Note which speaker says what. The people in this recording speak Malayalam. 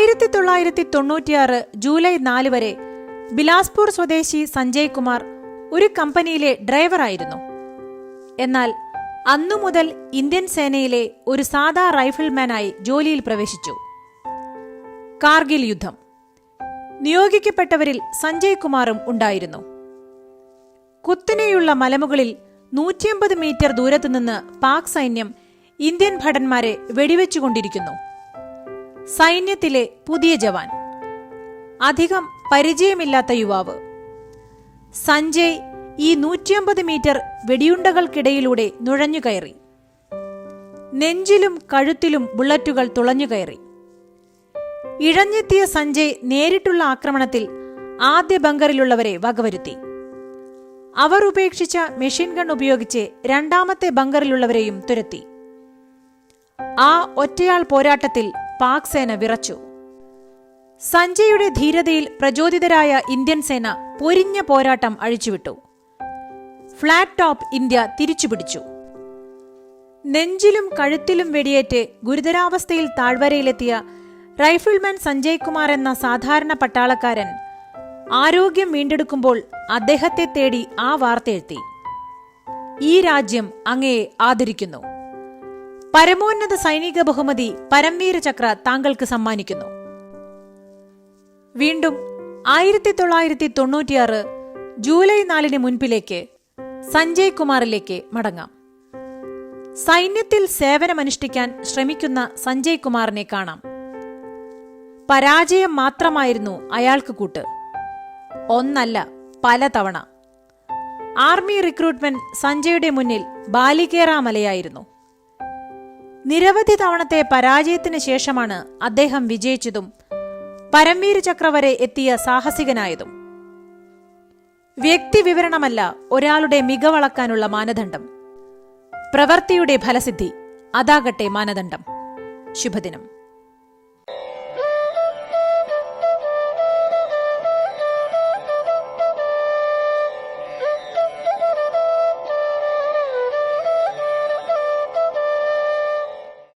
Speaker 1: 1996 ജൂലൈ 4 വരെ ബിലാസ്പൂർ സ്വദേശി സഞ്ജയ് കുമാർ ഒരു കമ്പനിയിലെ ഡ്രൈവറായിരുന്നു. എന്നാൽ അന്നു മുതൽ ഇന്ത്യൻ സേനയിലെ ഒരു സാധാ റൈഫിൾമാനായി ജോലിയിൽ പ്രവേശിച്ചു. കാർഗിൽ യുദ്ധം. നിയോഗിക്കപ്പെട്ടവരിൽ സഞ്ജയ് കുമാറും ഉണ്ടായിരുന്നു. കുത്തനെയുള്ള മലമുകളിൽ 150 മീറ്റർ ദൂരത്തുനിന്ന് പാക് സൈന്യം ഇന്ത്യൻ ഭടന്മാരെ വെടിവെച്ചുകൊണ്ടിരിക്കുന്നു. സൈന്യത്തിലെ പുതിയ ജവാൻ, അധികം പരിചയമില്ലാത്ത യുവാവ്. സഞ്ജയ് ഈ 150 മീറ്റർ വെടിയുണ്ടകൾക്കിടയിലൂടെ നുഴഞ്ഞുകയറി. നെഞ്ചിലും കഴുത്തിലും ബുള്ളറ്റുകൾ തുളഞ്ഞുകയറി. ഇഴഞ്ഞെത്തിയ സഞ്ജയ് നേരിട്ടുള്ള ആക്രമണത്തിൽ ആദ്യ ബങ്കറിലുള്ളവരെ വകവരുത്തി. അവർ ഉപേക്ഷിച്ച മെഷീൻ ഗൺ ഉപയോഗിച്ച് രണ്ടാമത്തെ ബങ്കറിലുള്ളവരെയും തുരത്തി. ആ ഒറ്റയാൾ പോരാട്ടത്തിൽ പാക് സേന വിറച്ചു. സഞ്ജയുടെ ധീരതയിൽ പ്രചോദിതരായ ഇന്ത്യൻ സേന പൊരിഞ്ഞ പോരാട്ടം അഴിച്ചുവിട്ടു. ഫ്ലാറ്റ് ടോപ്പ് ഇന്ത്യ തിരിച്ചുപിടിച്ചു. നെഞ്ചിലും കഴുത്തിലും വെടിയേറ്റ് ഗുരുതരാവസ്ഥയിൽ താഴ്വരയിലെത്തിയ റൈഫിൾമാൻ സഞ്ജയ് കുമാർ എന്ന സാധാരണ പട്ടാളക്കാരൻ ആരോഗ്യം വീണ്ടെടുക്കുമ്പോൾ അദ്ദേഹത്തെ തേടി ആ വാർത്തയെത്തി: ഈ രാജ്യം അങ്ങയെ ആദരിക്കുന്നു. പരമോന്നത സൈനിക ബഹുമതി പരംവീര ചക്ര താങ്കൾക്ക് സമ്മാനിക്കുന്നു. വീണ്ടും 1996 ജൂലൈ 4 മുൻപിലേക്ക് സഞ്ജയ് കുമാറിലേക്ക് മടങ്ങാം. സൈന്യത്തിൽ സേവനമനുഷ്ഠിക്കാൻ ശ്രമിക്കുന്ന സഞ്ജയ് കുമാറിനെ കാണാം. പരാജയം മാത്രമായിരുന്നു അയാൾക്ക് കൂട്ട്. ഒന്നല്ല, പലതവണ. ആർമി റിക്രൂട്ട്മെന്റ് സഞ്ജയുടെ മുന്നിൽ ബാലികേറാമലയായിരുന്നു. നിരവധി തവണത്തെ പരാജയത്തിന് ശേഷമാണ് അദ്ദേഹം വിജയിച്ചതും പരംവീര ചക്ര വരെ എത്തിയ സാഹസികനായതും. വ്യക്തിവിവരണമല്ല ഒരാളുടെ മികവളക്കാനുള്ള മാനദണ്ഡം, പ്രവൃത്തിയുടെ ഫലസിദ്ധി അതാകട്ടെ മാനദണ്ഡം. ശുഭദിനം.